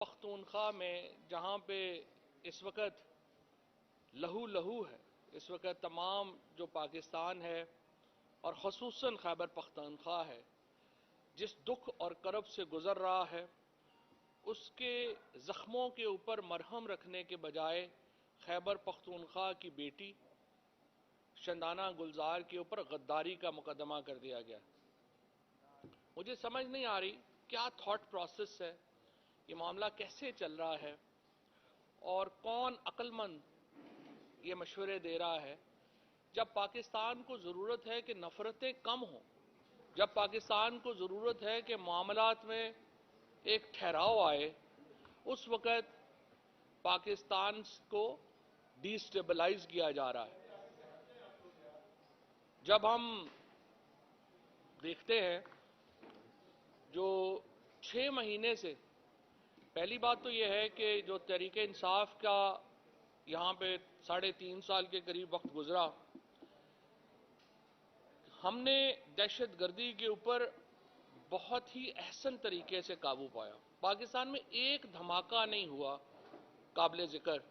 पख्तूनख्वा में जहाँ पे इस वक्त लहू लहू है, इस वक्त तमाम जो पाकिस्तान है और ख़ुसूसन खैबर पख्तूनख्वा है, जिस दुख और करब से गुज़र रहा है, उसके ज़ख्मों के ऊपर मरहम रखने के बजाय खैबर पख्तूनख्वा की बेटी शंदाना गुलजार के ऊपर गद्दारी का मुकदमा कर दिया गया। मुझे समझ नहीं आ रही क्या थॉट प्रोसेस है, ये मामला कैसे चल रहा है और कौन अक्लमंद ये मशवरे दे रहा है। जब पाकिस्तान को ज़रूरत है कि नफ़रतें कम हों, जब पाकिस्तान को ज़रूरत है कि मामलात में एक ठहराव आए, उस वक़्त पाकिस्तान को डिस्टेबलाइज किया जा रहा है। जब हम देखते हैं जो 6 महीने से, पहली बात तो यह है कि जो तहरीके इंसाफ का यहाँ पे 3.5 साल के करीब वक्त गुजरा, हमने दहशतगर्दी के ऊपर बहुत ही अहसन तरीके से काबू पाया। पाकिस्तान में एक धमाका नहीं हुआ काबिल जिक्र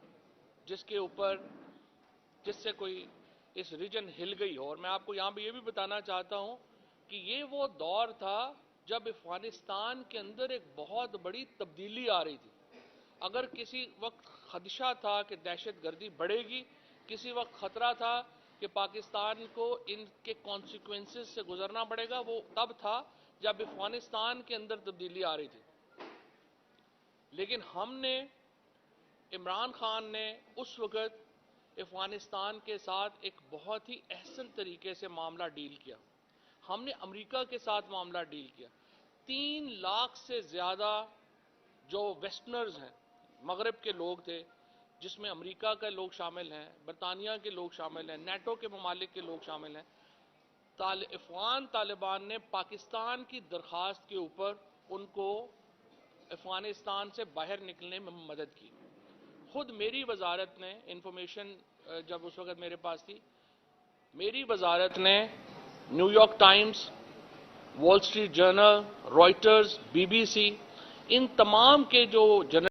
जिससे कोई इस रीजन हिल गई हो। और मैं आपको यहाँ पे ये भी बताना चाहता हूँ कि ये वो दौर था जब अफगानिस्तान के अंदर एक बहुत बड़ी तब्दीली आ रही थी। अगर किसी वक्त खदशा था कि दहशतगर्दी बढ़ेगी, किसी वक्त खतरा था कि पाकिस्तान को इनके कॉन्सिक्वेंसेस से गुजरना पड़ेगा, वो तब था जब अफगानिस्तान के अंदर तब्दीली आ रही थी। लेकिन इमरान खान ने उस वक्त अफगानिस्तान के साथ एक बहुत ही अहसन तरीके से मामला डील किया। हमने अमेरिका के साथ मामला डील किया। 3 लाख से ज्यादा जो वेस्टर्नर्स हैं, मगरब के लोग थे, जिसमें अमेरिका के लोग शामिल हैं, बरतानिया के लोग शामिल हैं, नेटो के ममालिक के लोग शामिल हैं। अफगान तालिबान ने पाकिस्तान की दरख्वास्त के ऊपर उनको अफगानिस्तान से बाहर निकलने में मदद की। खुद मेरी वजारत ने इंफॉर्मेशन, जब उस वक्त मेरे पास थी, मेरी वजारत ने New York times, wall street journal, Reuters, BBC, इन तमाम के जो